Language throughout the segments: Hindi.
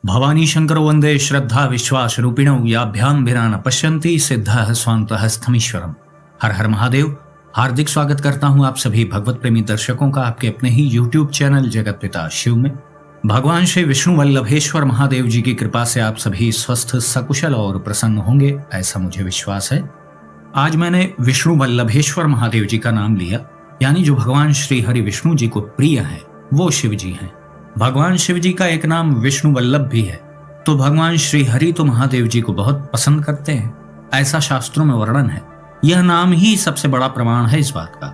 भवानी शंकर वंदे श्रद्धा विश्वास रूपिणौ याभ्याम विना न पश्यन्ति सिद्धः स्वान्तः स्थमीश्वरम। हर हर महादेव। हार्दिक स्वागत करता हूं आप सभी भगवत प्रेमी दर्शकों का आपके अपने ही YouTube चैनल जगत पिता शिव में। भगवान श्री विष्णु वल्लभेश्वर महादेव जी की कृपा से आप सभी स्वस्थ सकुशल और प्रसन्न होंगे, ऐसा मुझे विश्वास है। आज मैंने विष्णु वल्लभेश्वर महादेव जी का नाम लिया, यानी जो भगवान श्री हरि विष्णु जी को प्रिय है वो शिव जी हैं। भगवान शिव जी का एक नाम विष्णु वल्लभ भी है, तो भगवान श्री हरि तो महादेव जी को बहुत पसंद करते हैं, ऐसा शास्त्रों में वर्णन है। यह नाम ही सबसे बड़ा प्रमाण है इस बात का।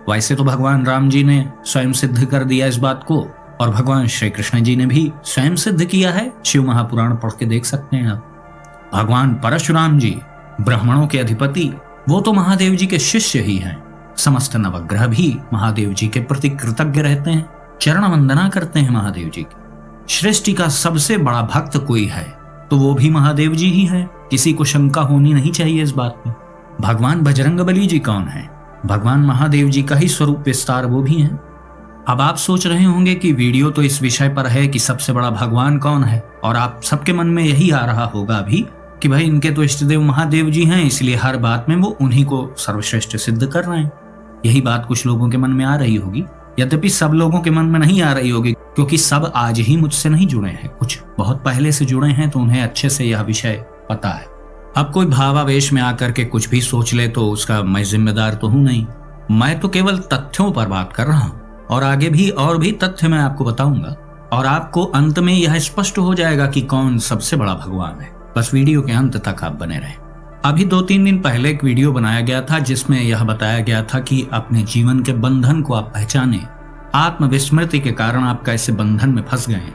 वैसे तो भगवान राम जी ने स्वयं सिद्ध कर दिया इस बात को, और भगवान श्री कृष्ण जी ने भी स्वयं सिद्ध किया है। शिव महापुराण पढ़ के देख सकते हैं आप। भगवान परशुराम जी ब्राह्मणों के अधिपति, वो तो महादेव जी के शिष्य ही हैं। समस्त नवग्रह भी महादेव जी के प्रति कृतज्ञ रहते हैं, चरण वंदना करते हैं महादेव जी की। सृष्टि का सबसे बड़ा भक्त कोई है तो वो भी महादेव जी ही है, किसी को शंका होनी नहीं चाहिए इस बात में। भगवान बजरंगबली जी कौन है? भगवान महादेव जी का ही स्वरूप विस्तार वो भी हैं। अब आप सोच रहे होंगे कि वीडियो तो इस विषय पर है कि सबसे बड़ा भगवान कौन है, और आप सबके मन में यही आ रहा होगा अभी कि भाई इनके तो इष्ट देव महादेव जी हैं, इसलिए हर बात में वो उन्हीं को सर्वश्रेष्ठ सिद्ध कर रहे हैं। यही बात कुछ लोगों के मन में आ रही होगी, यद्यपि सब लोगों के मन में नहीं आ रही होगी, क्योंकि सब आज ही मुझसे नहीं जुड़े हैं, कुछ बहुत पहले से जुड़े हैं, तो उन्हें अच्छे से यह विषय पता है। अब कोई भावावेश में आकर के कुछ भी सोच ले तो उसका मैं जिम्मेदार तो हूं नहीं। मैं तो केवल तथ्यों पर बात कर रहा हूं, और आगे भी और भी तथ्य मैं आपको बताऊंगा, और आपको अंत में यह स्पष्ट हो जाएगा कि कौन सबसे बड़ा भगवान है। बस वीडियो के अंत तक आप बने रहें। अभी 2-3 दिन पहले एक वीडियो बनाया गया था जिसमें यह बताया गया था कि अपने जीवन के बंधन को आप पहचाने। आत्मविस्मृति के कारण आप कैसे बंधन में फंस गए हैं,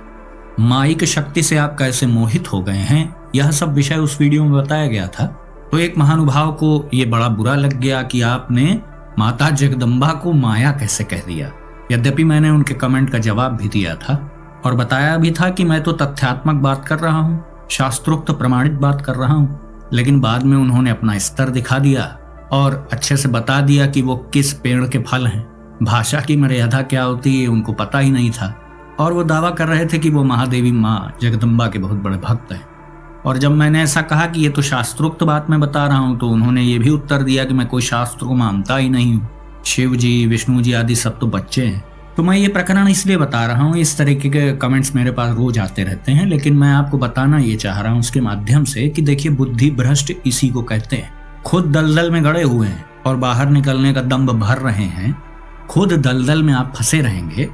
माइक शक्ति से आप कैसे मोहित हो गए हैं, यह सब विषय उस वीडियो में बताया गया था। तो एक महानुभाव को ये बड़ा बुरा लग गया कि आपने माता जगदम्बा को माया कैसे कह दिया। यद्यपि मैंने उनके कमेंट का जवाब भी दिया था और बताया भी था कि मैं तो तथ्यात्मक बात कर रहा हूँ, शास्त्रोक्त प्रमाणित बात कर रहा हूँ। लेकिन बाद में उन्होंने अपना स्तर दिखा दिया और अच्छे से बता दिया कि वो किस पेड़ के फल हैं। भाषा की मर्यादा क्या होती है उनको पता ही नहीं था, और वो दावा कर रहे थे कि वो महादेवी माँ जगदम्बा के बहुत बड़े भक्त हैं। और जब मैंने ऐसा कहा कि ये तो शास्त्रोक्त बात मैं बता रहा हूँ, तो उन्होंने ये भी उत्तर दिया कि मैं कोई शास्त्र को मानता ही नहीं हूँ, शिव जी विष्णु जी आदि सब तो बच्चे हैं। तो मैं ये प्रकरण इसलिए बता रहा हूँ, इस तरीके के कमेंट्स मेरे पास रोज आते रहते हैं, लेकिन मैं आपको बताना ये चाह रहा हूँ उसके माध्यम से कि देखिए, बुद्धि भ्रष्ट इसी को कहते हैं। खुद दलदल में गड़े हुए हैं और बाहर निकलने का दम्भ भर रहे हैं। खुद दलदल में आप फंसे रहेंगे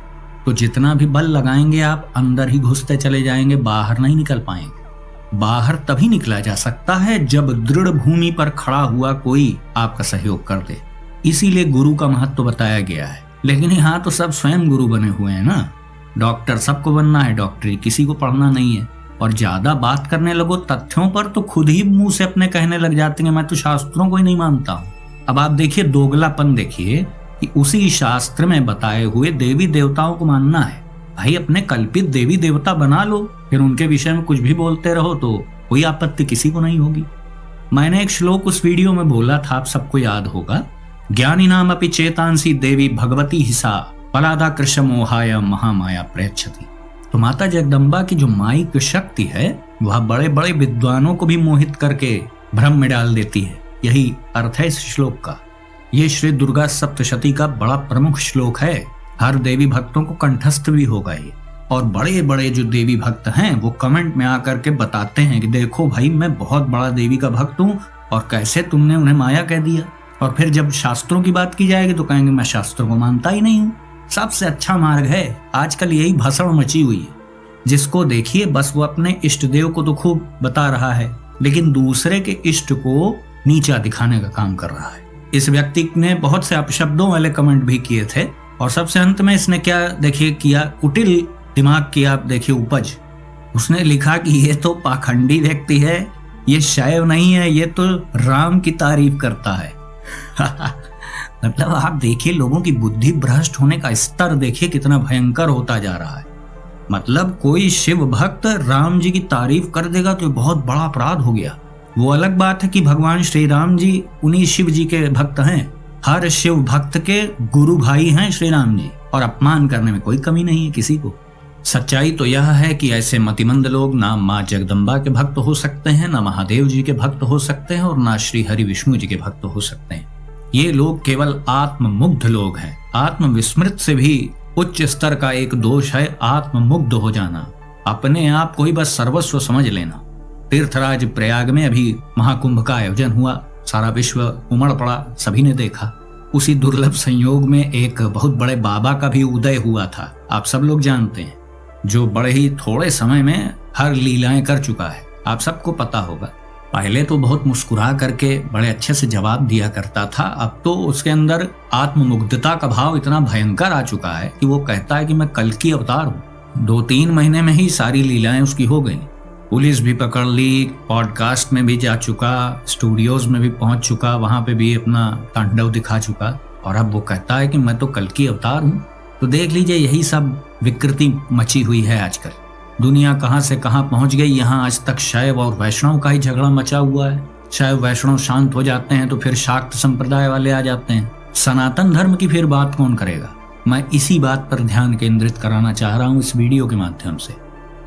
तो जितना भी बल लगाएंगे आप अंदर ही घुसते चले जाएंगे, बाहर नहीं निकल पाएंगे। बाहर तभी निकला जा सकता है जब दृढ़ भूमि पर खड़ा हुआ कोई आपका सहयोग कर दे। इसीलिए गुरु का महत्व बताया गया है। लेकिन यहाँ तो सब स्वयं गुरु बने हुए हैं ना। डॉक्टर सबको बनना है, डॉक्टरी किसी को पढ़ना नहीं है। और ज्यादा बात करने लगो तथ्यों पर तो खुद ही मुंह से अपने कहने लग जाते हैं मैं तो शास्त्रों को ही नहीं मानता हूँ। अब आप देखिए दोगलापन, देखिए कि उसी शास्त्र में बताए हुए देवी देवताओं को मानना है। भाई अपने कल्पित देवी देवता बना लो, फिर उनके विषय में कुछ भी बोलते रहो तो कोई आपत्ति किसी को नहीं होगी। मैंने एक श्लोक उस वीडियो में बोला था, आप सबको याद होगा, ज्ञानी नाम अपि चेतांसी देवी भगवती हिसा पलादा कृष्ण मोहाय महामाया प्रयच्छति। तो माता जगदम्बा की जो माइक शक्ति है वह बड़े बड़े विद्वानों को भी मोहित करके भ्रम में डाल देती है। यही अर्थ है इस श्लोक का। ये श्री दुर्गा सप्तशती का बड़ा प्रमुख श्लोक है, हर देवी भक्तों को कंठस्थ भी होगा ये। और बड़े बड़े जो देवी भक्त हैं वो कमेंट में आकर के बताते हैं कि देखो भाई मैं बहुत बड़ा देवी का भक्त हूँ, और कैसे तुमने उन्हें माया कह दिया। और फिर जब शास्त्रों की बात की जाएगी तो कहेंगे मैं शास्त्रों को मानता ही नहीं हूँ। सबसे अच्छा मार्ग है, आजकल यही भसड़ मची हुई है। जिसको देखिए बस वो अपने इष्ट देव को तो खूब बता रहा है, लेकिन दूसरे के इष्ट को नीचा दिखाने का काम कर रहा है। इस व्यक्ति ने बहुत से अपशब्दों वाले कमेंट भी किए थे, और सबसे अंत में इसने क्या देखिए किया, कुटिल दिमाग की आप देखिए उपज। उसने लिखा कि ये तो पाखंडी व्यक्ति है, ये शैव नहीं है, ये तो राम की तारीफ करता है। मतलब आप देखिए लोगों की बुद्धि भ्रष्ट होने का स्तर देखिए कितना भयंकर होता जा रहा है। मतलब कोई शिव भक्त राम जी की तारीफ कर देगा तो बहुत बड़ा अपराध हो गया। वो अलग बात है कि भगवान श्री राम जी उन्हीं शिव जी के भक्त हैं, हर शिव भक्त के गुरु भाई हैं श्री राम जी, और अपमान करने में कोई कमी नहीं है किसी को। सच्चाई तो यह है कि ऐसे मतिमंद लोग ना माँ जगदम्बा के भक्त हो सकते हैं, ना महादेव जी के भक्त हो सकते हैं और ना श्री हरि विष्णु जी के भक्त हो सकते हैं। ये लोग केवल आत्ममुग्ध लोग हैं। आत्मविस्मृत से भी उच्च स्तर का एक दोष है आत्ममुग्ध हो जाना, अपने आप को ही बस सर्वस्व समझ लेना। तीर्थराज प्रयाग में अभी महाकुंभ का आयोजन हुआ, सारा विश्व उमड़ पड़ा, सभी ने देखा। उसी दुर्लभ संयोग में एक बहुत बड़े बाबा का भी उदय हुआ था, आप सब लोग जानते हैं, जो बड़े ही थोड़े समय में हर लीलाएं कर चुका है, आप सबको पता होगा। पहले तो बहुत मुस्कुरा करके बड़े अच्छे से जवाब दिया करता था, अब तो उसके अंदर आत्ममुग्धता का भाव इतना भयंकर आ चुका है कि वो कहता है कि मैं कल की अवतार हूँ। 2-3 महीने में ही सारी लीलाएं उसकी हो गई, पुलिस भी पकड़ ली, पॉडकास्ट में भी जा चुका, स्टूडियोज में भी पहुंच चुका, वहां पे भी अपना तांडव दिखा चुका, और अब वो कहता है कि मैं तो कल की अवतार हूँ। तो देख लीजिए, यही सब विकृति मची हुई है आजकल। दुनिया कहां से कहां पहुंच गई। यहाँ आज तक शैव और वैष्णव का ही झगड़ा मचा हुआ है। शैव वैष्णव शांत हो जाते हैं तो फिर शाक्त संप्रदाय वाले आ जाते हैं। सनातन धर्म की फिर बात कौन करेगा। मैं इसी बात पर ध्यान केंद्रित कराना चाह रहा हूँ इस वीडियो के माध्यम से।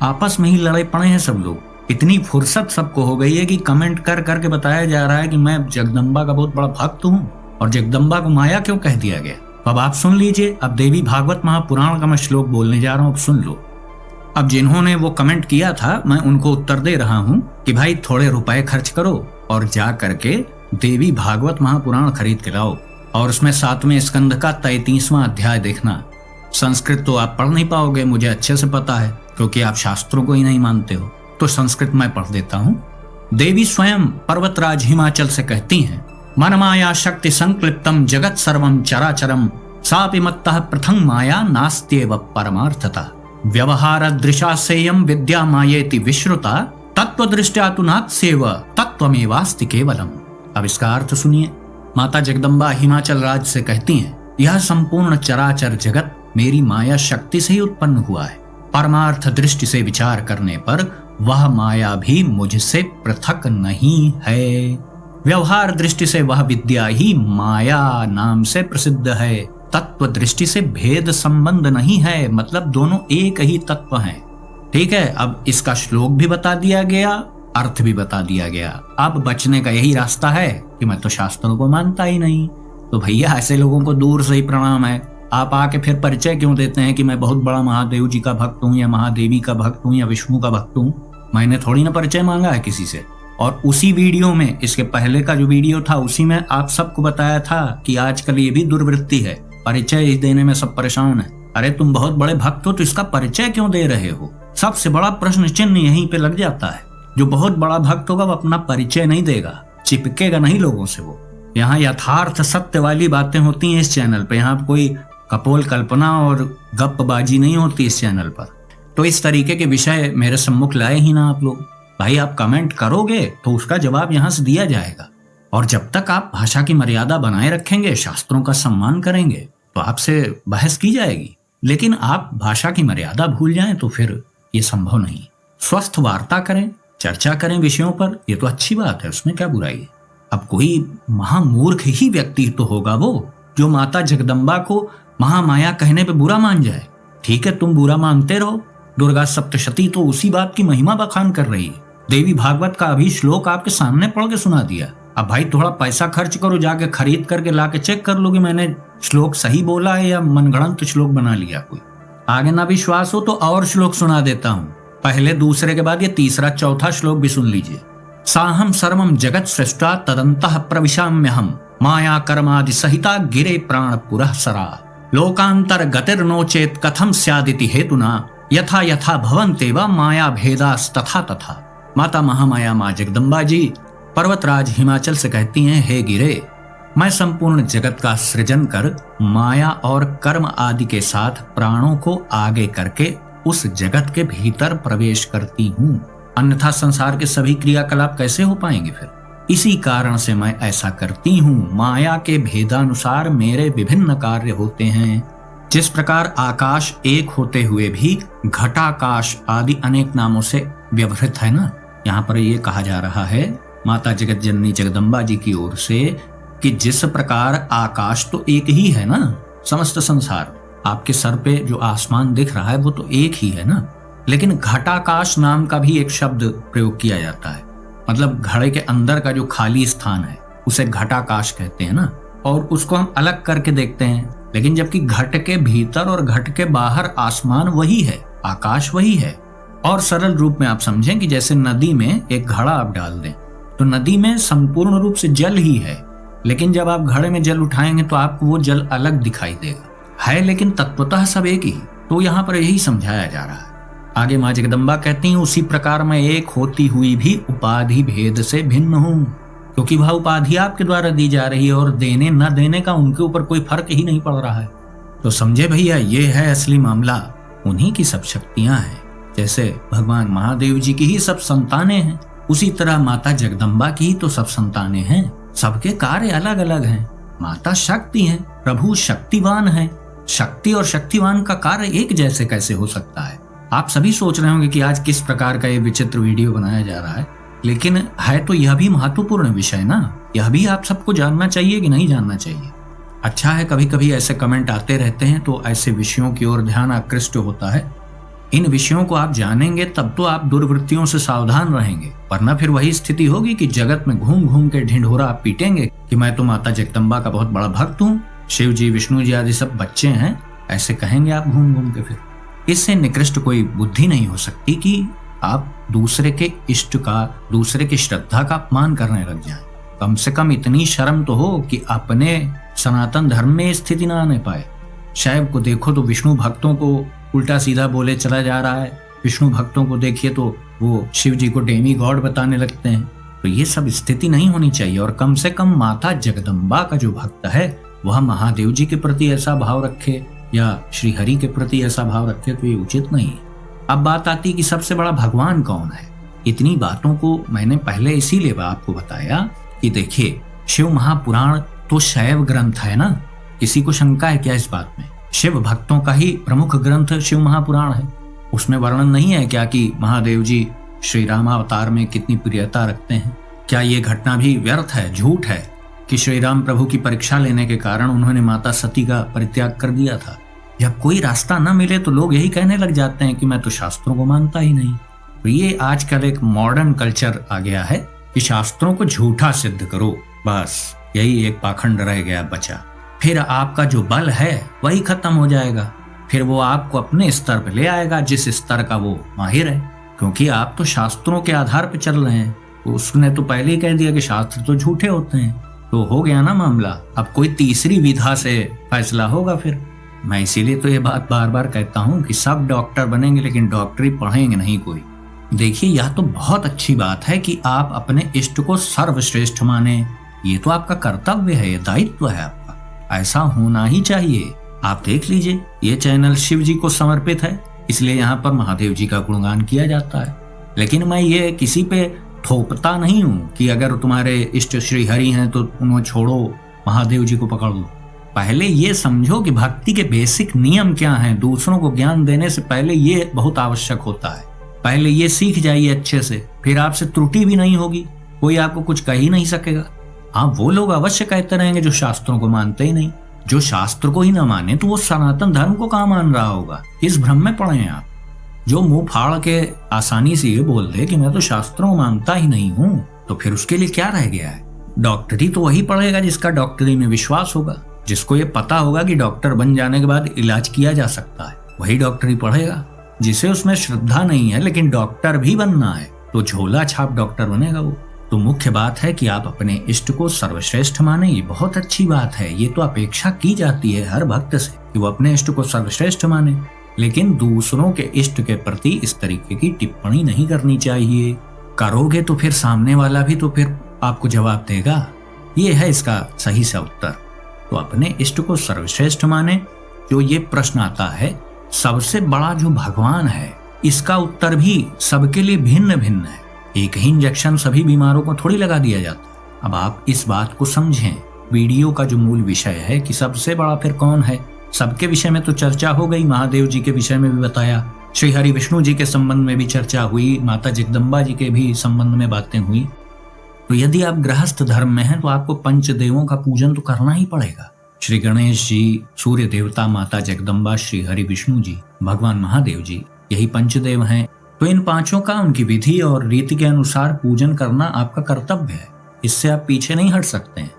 आपस में ही लड़े पड़े हैं सब लोग। इतनी फुर्सत सबको हो गई है कि कमेंट कर करके बताया जा रहा है कि मैं जगदम्बा का बहुत बड़ा भक्त हूँ, और जगदम्बा को माया क्यों कह दिया गया। अब आप सुन लीजिए, अब देवी भागवत महापुराण का मैं श्लोक बोलने जा रहा हूँ, अब सुन लो। अब जिन्होंने वो कमेंट किया था, मैं उनको उत्तर दे रहा हूँ कि भाई थोड़े रुपए खर्च करो और जा करके देवी भागवत महापुराण खरीद के लाओ, और उसमें 7वें स्कंद का 33वां अध्याय देखना। संस्कृत तो आप पढ़ नहीं पाओगे, मुझे अच्छे से पता है, क्योंकि आप शास्त्रों को ही नहीं मानते हो, तो संस्कृत मैं पढ़ देता हूँ। देवी स्वयं पर्वतराज हिमाचल से कहती हैं, मनमाया शक्ति संक्लिप्तम जगत सर्वम चराचरम सापि मत्तः प्रथम माया नास्त्येव परमार्थता व्यवहार दृशासेयम विद्या मायेति विश्रुता तत्व दृष्टया तु नात्सेव तत्वमेवास्ति केवलम। अब इसका अर्थ सुनिए। माता जगदम्बा हिमाचल राज्य से कहती हैं, यह संपूर्ण चराचर जगत मेरी माया शक्ति से ही उत्पन्न हुआ है। परमार्थ दृष्टि से विचार करने पर वह माया भी मुझसे पृथक नहीं है। व्यवहार दृष्टि से वह विद्या ही माया नाम से प्रसिद्ध है। तत्व दृष्टि से भेद संबंध नहीं है, मतलब दोनों एक ही तत्व हैं। ठीक है, अब इसका श्लोक भी बता दिया गया, अर्थ भी बता दिया गया। अब बचने का यही रास्ता है कि मैं तो शास्त्रों को मानता ही नहीं। तो भैया ऐसे लोगों को दूर से ही प्रणाम है। आप आके फिर परिचय क्यों देते हैं कि मैं बहुत बड़ा महादेव जी का भक्त हूँ, या महादेवी का भक्त हूँ, या विष्णु का भक्त हूँ। मैंने थोड़ी ना परिचय मांगा है किसी से। और उसी वीडियो में, इसके पहले का जो वीडियो था, उसी में आप सबको बताया था कि आजकल ये भी दुर्वृत्ति है, परिचय देने में सब परेशान है। अरे तुम बहुत बड़े भक्त हो तो इसका परिचय क्यों दे रहे हो। सबसे बड़ा प्रश्न चिन्ह यहीं पे लग जाता है। जो बहुत बड़ा भक्त होगा वो अपना परिचय नहीं देगा, चिपकेगा नहीं लोगों से। वो यहाँ यथार्थ सत्य वाली बातें होती हैं इस चैनल पे। यहाँ कोई कपोल कल्पना और गप्पबाजी नहीं होती इस चैनल पर। तो इस तरीके के विषय मेरे सम्मुख लाए ही ना आप लोग। भाई आप कमेंट करोगे तो उसका जवाब यहाँ से दिया जाएगा, और जब तक आप भाषा की मर्यादा बनाए रखेंगे, शास्त्रों का सम्मान करेंगे, तो आपसे बहस की जाएगी। लेकिन आप भाषा की मर्यादा भूल जाएं तो फिर ये संभव नहीं। स्वस्थ वार्ता करें, चर्चा करें विषयों पर, ये तो अच्छी बात है, उसमें क्या बुराई है। अब कोई महामूर्ख ही व्यक्ति तो होगा वो जो माता जगदम्बा को महामाया कहने पे बुरा मान जाए। ठीक है, तुम बुरा मानते रहो। दुर्गा सप्तशती तो उसी बात की महिमा बखान कर रही है। देवी भागवत का अभी श्लोक आपके सामने पढ़ के सुना दिया। अब भाई थोड़ा पैसा खर्च करो, जाके खरीद करके लाके चेक कर लो कि मैंने श्लोक सही बोला है या मनगढ़ंत श्लोक बना लिया कोई। आगे ना विश्वास हो तो और श्लोक सुना देता हूँ। पहले दूसरे के बाद ये तीसरा चौथा श्लोक भी सुन लीजिए। साहम सर्वम जगत सृष्टा तदंतः प्रविशाम्यहम माया कर्मादि सहिता गिरे प्राण पुरः सरा लोकांतर गतिर्नोचेत कथम स्यादिति हेतुना यथा यथा भवन्तेव माया भेदास्तथा तथा। माता महामाया माँ जगदम्बा जी पर्वतराज हिमाचल से कहती हैं, हे गिरे, मैं संपूर्ण जगत का सृजन कर माया और कर्म आदि के साथ प्राणों को आगे करके उस जगत के भीतर प्रवेश करती हूँ, अन्यथा संसार के सभी क्रियाकलाप कैसे हो पाएंगे फिर। इसी कारण से मैं ऐसा करती हूँ। माया के भेदानुसार मेरे विभिन्न कार्य होते हैं। जिस प्रकार आकाश एक होते हुए भी घटाकाश आदि अनेक नामों से व्यवहृत है ना, यहाँ पर ये कहा जा रहा है माता जगत जननी जगदम्बा जी की ओर से कि जिस प्रकार आकाश तो एक ही है ना, समस्त संसार आपके सर पे जो आसमान दिख रहा है वो तो एक ही है ना, लेकिन घटाकाश नाम का भी एक शब्द प्रयोग किया जाता है। मतलब घड़े के अंदर का जो खाली स्थान है उसे घटाकाश कहते हैं ना, और उसको हम अलग करके देखते हैं। लेकिन जबकि घट के भीतर और घट के बाहर आसमान वही है, आकाश वही है। और सरल रूप में आप समझें कि जैसे नदी में एक घड़ा आप डाल दें तो नदी में संपूर्ण रूप से जल ही है, लेकिन जब आप घड़े में जल उठाएंगे तो आपको वो जल अलग दिखाई देगा, है लेकिन तत्वतः सब एक ही। तो यहाँ पर यही समझाया जा रहा है। आगे माँ जगदम्बा कहती हैं, उसी प्रकार मैं एक होती हुई भी उपाधि भेद से भिन्न हूँ, क्योंकि वह उपाधि आपके द्वारा दी जा रही है और देने न देने का उनके ऊपर कोई फर्क ही नहीं पड़ रहा है। तो समझे भैया, ये है असली मामला। उन्हीं की सब शक्तियां हैं। जैसे भगवान महादेव जी की ही सब संतानें हैं, उसी तरह माता जगदम्बा की ही तो सब संतानें हैं। सबके कार्य अलग अलग हैं। माता शक्ति है, प्रभु शक्तिवान है। शक्ति और शक्तिवान का कार्य एक जैसे कैसे हो सकता है? आप सभी सोच रहे होंगे कि आज किस प्रकार का ये विचित्र वीडियो बनाया जा रहा है, लेकिन है तो यह भी महत्वपूर्ण विषय ना। यह भी आप सबको जानना चाहिए कि नहीं जानना चाहिए। अच्छा है, कभी कभी ऐसे कमेंट आते रहते हैं तो ऐसे विषयों की ओर ध्यान आकृष्ट होता है। इन विषयों को आप जानेंगे तब तो आप दुर्वृत्तियों से सावधान रहेंगे, वरना फिर वही स्थिति होगी कि जगत में घूम घूम के ढिंढोरा आप पीटेंगे कि मैं तो माता जगदम्बा का बहुत बड़ा भक्त हूँ, शिव जी विष्णु जी आदि सब बच्चे हैं, ऐसे कहेंगे आप घूम घूम के। फिर इससे निकृष्ट कोई बुद्धि नहीं हो सकती कि आप दूसरे के इष्ट का, दूसरे की श्रद्धा का अपमान करने लग जाएं। कम से कम इतनी शर्म तो हो कि अपने सनातन धर्म में स्थिति ना आने पाए। शैव को देखो तो विष्णु भक्तों को उल्टा सीधा बोले चला जा रहा है, विष्णु भक्तों को देखिए तो वो शिव जी को डेमी गॉड बताने लगते हैं। तो ये सब स्थिति नहीं होनी चाहिए। और कम से कम माता जगदम्बा का जो भक्त है वह महादेव जी के प्रति ऐसा भाव रखे या श्री हरि के प्रति ऐसा भाव रखे, तो ये उचित नहीं है। अब बात आती कि सबसे बड़ा भगवान कौन है। इतनी बातों को मैंने पहले इसीलिए आपको बताया कि देखिए, शिव महापुराण तो शैव ग्रंथ है ना, किसी को शंका है क्या इस बात में? शिव भक्तों का ही प्रमुख ग्रंथ शिव महापुराण है। उसमें वर्णन नहीं है क्या कि महादेव जी श्री राम अवतार में कितनी प्रियता रखते हैं? क्या ये घटना भी व्यर्थ है, झूठ है कि श्री राम प्रभु की परीक्षा लेने के कारण उन्होंने माता सती का परित्याग कर दिया था? जब कोई रास्ता न मिले तो लोग यही कहने लग जाते हैं कि मैं तो शास्त्रों को मानता ही नहीं। तो ये आजकल एक मॉडर्न कल्चर आ गया है कि शास्त्रों को झूठा सिद्ध करो, बस यही एक पाखंड रह गया बचा। फिर आपका जो बल है वही खत्म हो जाएगा। फिर वो आपको अपने स्तर पर ले आएगा जिस स्तर का वो माहिर है, क्योंकि आप तो शास्त्रों के आधार पर चल रहे हैं। उसने तो पहले ही कह दिया कि शास्त्र तो झूठे होते हैं। तो हो गया ना मामला। अब कोई तीसरी विधा से फैसला होगा। फिर मैं इसीलिए तो ये बात बार बार कहता हूँ कि सब डॉक्टर बनेंगे लेकिन डॉक्टरी पढ़ेंगे नहीं कोई। देखिए, यह तो बहुत अच्छी बात है कि आप अपने इष्ट को सर्वश्रेष्ठ माने। ये तो आपका कर्तव्य है, ये दायित्व है आपका। ऐसा होना ही चाहिए। आप देख लीजिए, ये चैनल शिव जी को समर्पित है, इसलिए यहाँ पर महादेव जी का गुणगान किया जाता है। लेकिन मैं ये किसी पे थोपता नहीं हूँ कि अगर तुम्हारे इष्ट श्री हरि हैं तो उन्हें छोड़ो, महादेव जी को पकड़ लो। पहले ये समझो कि भक्ति के बेसिक नियम क्या हैं। दूसरों को ज्ञान देने से पहले ये बहुत आवश्यक होता है। पहले ये सीख जाइए अच्छे से, फिर आपसे त्रुटि भी नहीं होगी, कोई आपको कुछ कह ही नहीं सकेगा। हाँ, वो लोग अवश्य कहते रहेंगे जो शास्त्रों को मानते ही नहीं। जो शास्त्र को ही ना माने तो वो सनातन धर्म को कहाँ मान रहा होगा? इस भ्रम में पड़े हैं आप। जो मुंह फाड़ के आसानी से ये बोल दे कि मैं तो शास्त्रों को मानता ही नहीं हूँ, तो फिर उसके लिए क्या रह गया है? डॉक्टरी तो वही पढ़ेगा जिसका डॉक्टरी में विश्वास होगा, जिसको ये पता होगा कि डॉक्टर बन जाने के बाद इलाज किया जा सकता है, वही डॉक्टरी पढ़ेगा। जिसे उसमें श्रद्धा नहीं है लेकिन डॉक्टर भी बनना है तो झोला छाप डॉक्टर बनेगा वो। तो मुख्य बात है कि आप अपने इष्ट को सर्वश्रेष्ठ माने। ये बहुत अच्छी बात है। ये तो अपेक्षा की जाती है हर भक्त से कि वो अपने इष्ट को सर्वश्रेष्ठ माने, लेकिन दूसरों के इष्ट के प्रति इस तरीके की टिप्पणी नहीं करनी चाहिए। करोगे तो फिर सामने वाला भी तो फिर आपको जवाब देगा। ये है इसका सही सा उत्तर। तो अपने इष्ट को सर्वश्रेष्ठ माने। जो ये प्रश्न आता है सबसे बड़ा जो भगवान है, इसका उत्तर भी सबके लिए भिन्न भिन्न है। एक ही इंजेक्शन सभी बीमारों को थोड़ी लगा दिया जाता। अब आप इस बात को समझें। वीडियो का जो मूल विषय है कि सबसे बड़ा फिर कौन है, सबके विषय में तो चर्चा हो गई। महादेव जी के विषय में भी बताया, श्री हरि विष्णु जी के संबंध में भी चर्चा हुई, माता जगदम्बा जी के भी संबंध में बातें हुई। तो यदि आप गृहस्थ धर्म में हैं तो आपको पंचदेवों का पूजन तो करना ही पड़ेगा। श्री गणेश जी, सूर्य देवता, माता जगदम्बा, श्री हरि विष्णु जी, भगवान महादेव जी, यही पंचदेव हैं। तो इन पांचों का उनकी विधि और रीति के अनुसार पूजन करना आपका कर्तव्य है। इससे आप पीछे नहीं हट सकते हैं।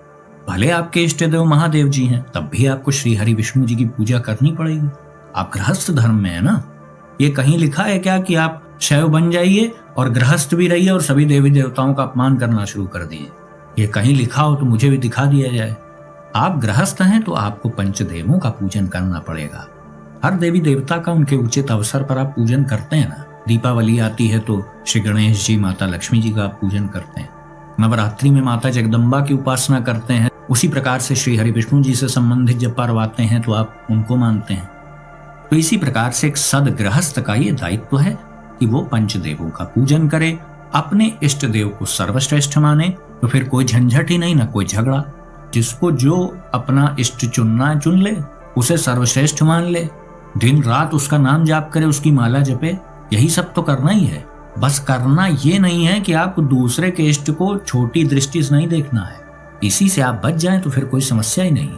भले आपके इष्ट देव महादेव जी हैं, तब भी आपको श्री हरि विष्णु जी की पूजा करनी पड़ेगी। आप गृहस्थ धर्म में है ना। ये कहीं लिखा है क्या कि आप शैव बन जाइए और गृहस्थ भी रहिए और सभी देवी देवताओं का अपमान करना शुरू कर दिए? ये कहीं लिखा हो तो मुझे भी दिखा दिया जाए। आप गृहस्थ हैं तो आपको पंचदेवों का पूजन करना पड़ेगा। हर देवी देवता का उनके उचित अवसर पर आप पूजन करते हैं ना। दीपावली आती है तो श्री गणेश जी, माता लक्ष्मी जी का आप पूजन करते हैं। नवरात्रि में माता जगदम्बा की उपासना करते हैं। उसी प्रकार से श्री हरि विष्णु जी से संबंधित जब पर्व आते हैं तो आप उनको मानते हैं। तो इसी प्रकार से एक सदगृहस्थ का ये दायित्व है कि वो पंचदेवों का पूजन करे, अपने इष्ट देव को सर्वश्रेष्ठ माने। तो फिर कोई झंझट ही नहीं, ना कोई झगड़ा। जिसको जो अपना इष्ट चुनना चुन ले, उसे सर्वश्रेष्ठ मान ले, दिन रात उसका नाम जाप करे, उसकी माला जपे। यही सब तो करना ही है। बस करना ये नहीं है कि आपको दूसरे के इष्ट को छोटी दृष्टि से नहीं देखना है। इसी से आप बच जाएं तो फिर कोई समस्या ही नहीं।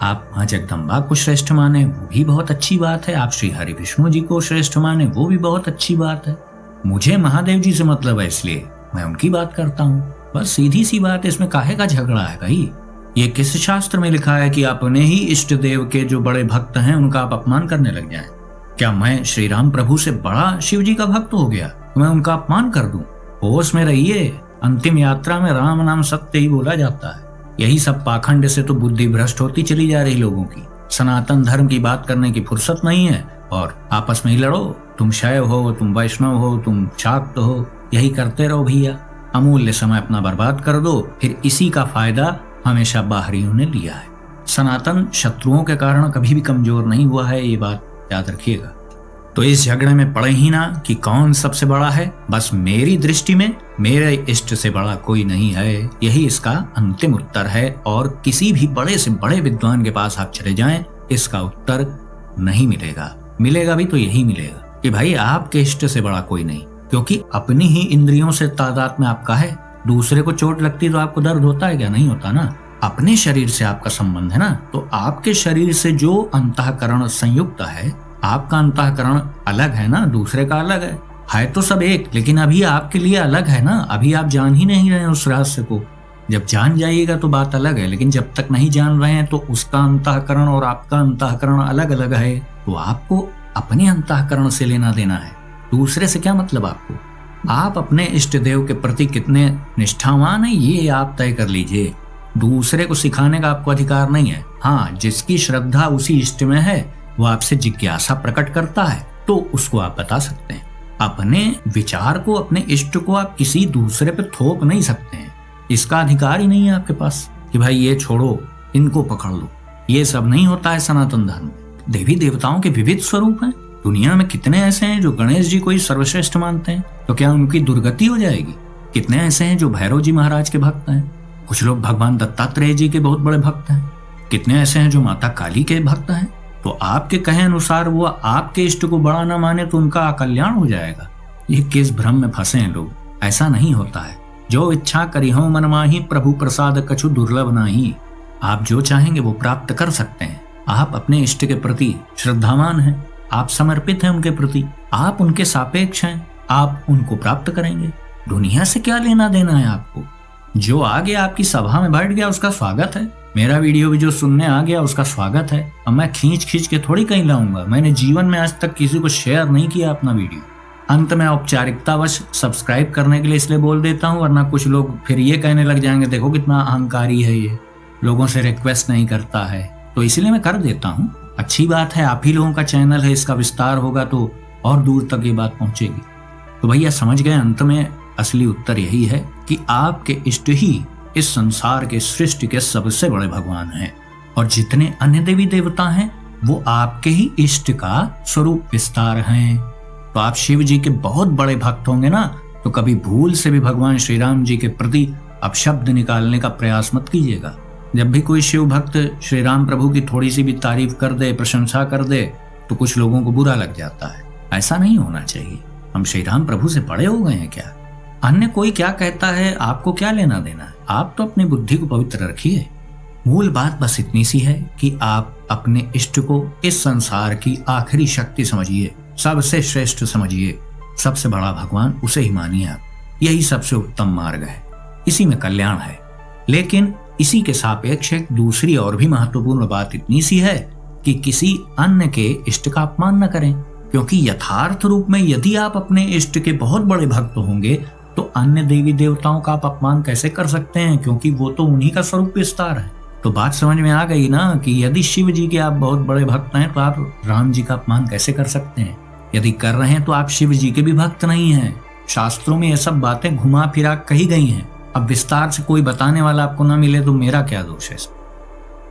आप मां जगदम्बा को श्रेष्ठ माने, वो भी बहुत अच्छी बात है। आप श्री हरि विष्णु जी को श्रेष्ठ माने, वो भी बहुत अच्छी बात है। मुझे महादेव जी से मतलब है, इसलिए मैं उनकी बात करता हूँ। बस सीधी सी बात है, इसमें काहे का झगड़ा है भाई? ये किस शास्त्र में लिखा है कि अपने ही इष्ट देव के जो बड़े भक्त हैं उनका आप अपमान करने लग जाएं? क्या मैं श्री राम प्रभु से बड़ा शिव जी का भक्त हो गया तो मैं उनका अपमान कर दूं? होश में रहिए। अंतिम यात्रा में राम नाम सत्य ही बोला जाता है। यही सब पाखंड से तो बुद्धि भ्रष्ट होती चली जा रही लोगों की। सनातन धर्म की बात करने की फुर्सत नहीं है और आपस में ही लड़ो। तुम शैव हो, तुम वैष्णव हो, तुम शाक्त हो, यही करते रहो भैया। अमूल्य समय अपना बर्बाद कर दो, फिर इसी का फायदा हमेशा बाहरियों ने लिया है। सनातन शत्रुओं के कारण कभी भी कमजोर नहीं हुआ है, ये बात याद रखिएगा। तो इस झगड़े में पड़े ही ना कि कौन सबसे बड़ा है। बस मेरी दृष्टि में मेरे इष्ट से बड़ा कोई नहीं है, यही इसका अंतिम उत्तर है। और किसी भी बड़े से बड़े विद्वान के पास आप चले जाएं, इसका उत्तर नहीं मिलेगा। मिलेगा भी तो यही मिलेगा कि भाई आपके इष्ट से बड़ा कोई नहीं, क्योंकि अपनी ही इंद्रियों से तादाद में आपका है। दूसरे को चोट लगती तो आपको दर्द होता है क्या? नहीं होता ना। अपने शरीर से आपका संबंध है ना। तो आपके शरीर से जो अंतःकरण संयुक्त है, आपका अंतःकरण अलग है ना, दूसरे का अलग है तो सब एक, लेकिन अभी आपके लिए अलग है ना। अभी आप जान ही नहीं रहे हैं उस रहस्य को। जब जान जाइएगा तो बात अलग है, लेकिन जब तक नहीं जान रहे हैं तो उसका अंतःकरण और आपका अंतःकरण अलग अलग है। तो आपको अपने अंतःकरण से लेना देना है, दूसरे से क्या मतलब आपको। आप अपने इष्ट देव के प्रति कितने निष्ठावान हैं ये आप तय कर लीजिए। दूसरे को सिखाने का आपको अधिकार नहीं है। हाँ, जिसकी श्रद्धा उसी इष्ट में है, वो आपसे जिज्ञासा प्रकट करता है तो उसको आप बता सकते हैं। अपने विचार को, अपने इष्ट को आप किसी दूसरे पे थोप नहीं सकते हैं। इसका अधिकार ही नहीं है आपके पास कि भाई ये छोड़ो, इनको पकड़ लो। ये सब नहीं होता है सनातन धर्म में। देवी देवताओं के विविध स्वरूप हैं। दुनिया में कितने ऐसे हैं जो गणेश जी को ही सर्वश्रेष्ठ मानते हैं, तो क्या उनकी दुर्गति हो जाएगी? कितने ऐसे हैं जो भैरव जी महाराज के भक्त हैं। कुछ लोग भगवान दत्तात्रेय जी के बहुत बड़े भक्त हैं। कितने ऐसे हैं जो माता काली के भक्त हैं। तो आपके कहे अनुसार वो आपके इष्ट को बड़ा न माने तो उनका अकल्याण हो जाएगा। ये किस भ्रम में फंसे हैं लोग। ऐसा नहीं होता है। जो इच्छा करिहो मन माही, प्रभु प्रसाद कछु दुर्लभ नाही। आप जो चाहेंगे वो प्राप्त कर सकते हैं। आप अपने इष्ट के प्रति श्रद्धावान हैं, आप समर्पित हैं उनके प्रति, आप उनके सापेक्ष हैं, आप उनको प्राप्त करेंगे। दुनिया से क्या लेना देना है आपको। जो आ गया आपकी सभा में बैठ गया उसका स्वागत है। मेरा वीडियो भी जो सुनने आ गया उसका स्वागत है। अब मैं खींच खींच के थोड़ी कहीं लाऊंगा। मैंने जीवन में आज तक किसी को शेयर नहीं किया अपना वीडियो। अंत में औपचारिकतावश सब्सक्राइब करने के लिए इसलिए बोल देता हूँ, वरना कुछ लोग फिर ये कहने लग जाएंगे देखो कितना अहंकारी है ये, लोगों से रिक्वेस्ट नहीं करता है। तो इसलिए मैं कर देता हूँ। अच्छी बात है, आप ही लोगों का चैनल है, इसका विस्तार होगा तो और दूर तक ये बात पहुंचेगी। तो भैया समझ गए, अंत में असली उत्तर यही है कि आपके इष्ट ही इस संसार के सृष्टि के सबसे बड़े भगवान हैं, और जितने अन्य देवी देवता हैं वो आपके ही इष्ट का स्वरूप विस्तार हैं। तो आप शिव जी के बहुत बड़े भक्त होंगे ना, तो कभी भूल से भी भगवान श्री राम जी के प्रति अपशब्द निकालने का प्रयास मत कीजिएगा। जब भी कोई शिव भक्त श्री राम प्रभु की थोड़ी सी भी तारीफ कर दे, प्रशंसा कर दे, तो कुछ लोगों को बुरा लग जाता है। ऐसा नहीं होना चाहिए। हम श्री राम प्रभु से बड़े हो गए हैं क्या? अन्य कोई क्या कहता है आपको क्या लेना देना है। आप तो अपनी बुद्धि को पवित्र रखिए। मूल बात बस इतनी सी है कि आप अपने इष्ट को इस संसार की आखिरी शक्ति समझिए, सबसे श्रेष्ठ समझिए, सबसे बड़ा भगवान उसे ही मानिए आप। यही सबसे उत्तम मार्ग है, इसी में कल्याण है। लेकिन इसी के सापेक्ष एक दूसरी और भी महत्वपूर्ण बात इतनी सी है कि किसी अन्य के इष्ट का अपमान न करें, क्योंकि यथार्थ रूप में यदि आप अपने इष्ट के बहुत बड़े भक्त होंगे तो अन्य देवी देवताओं का आप अपमान कैसे कर सकते हैं, क्योंकि वो तो उन्हीं का स्वरूप विस्तार है। तो बात समझ में आ गई ना कि यदि शिव जी के आप बहुत बड़े भक्त हैं तो आप राम जी का अपमान कैसे कर सकते हैं। यदि कर रहे हैं तो आप शिव जी के भी भक्त नहीं हैं। शास्त्रों में ये सब बातें घुमा फिरा कही गई हैं। अब विस्तार से कोई बताने वाला आपको ना मिले तो मेरा क्या दोष है।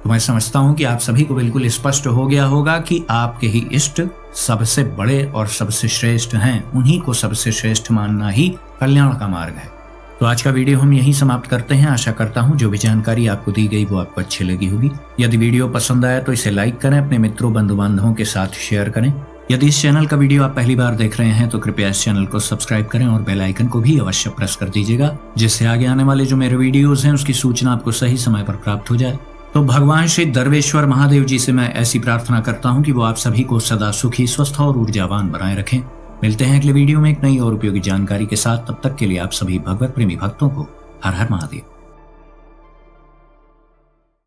तो मैं समझता हूं कि आप सभी को बिल्कुल स्पष्ट हो गया होगा कि आपके ही इष्ट सबसे बड़े और सबसे श्रेष्ठ हैं। उन्हीं को सबसे श्रेष्ठ मानना ही कल्याण का मार्ग है। तो आज का वीडियो हम यहीं समाप्त करते हैं। आशा करता हूं जो भी जानकारी आपको दी गई वो आपको अच्छी लगी होगी। यदि वीडियो पसंद आया तो इसे लाइक करें, अपने मित्रों बंधु बांधवों के साथ शेयर करें। यदि इस चैनल का वीडियो आप पहली बार देख रहे हैं तो कृपया इस चैनल को सब्सक्राइब करें और बेल आइकन को भी अवश्य प्रेस कर दीजिएगा, जिससे आगे आने वाले जो मेरे वीडियोस हैं उसकी सूचना आपको सही समय पर प्राप्त हो जाए। तो भगवान श्री दर्वेश्वर महादेव जी से मैं ऐसी प्रार्थना करता हूँ कि वो आप सभी को सदा सुखी, स्वस्थ और ऊर्जावान बनाए रखें। मिलते हैं अगले वीडियो में एक नई और उपयोगी जानकारी के साथ। तब तक के लिए आप सभी भगवत प्रेमी भक्तों को हर हर महादेव।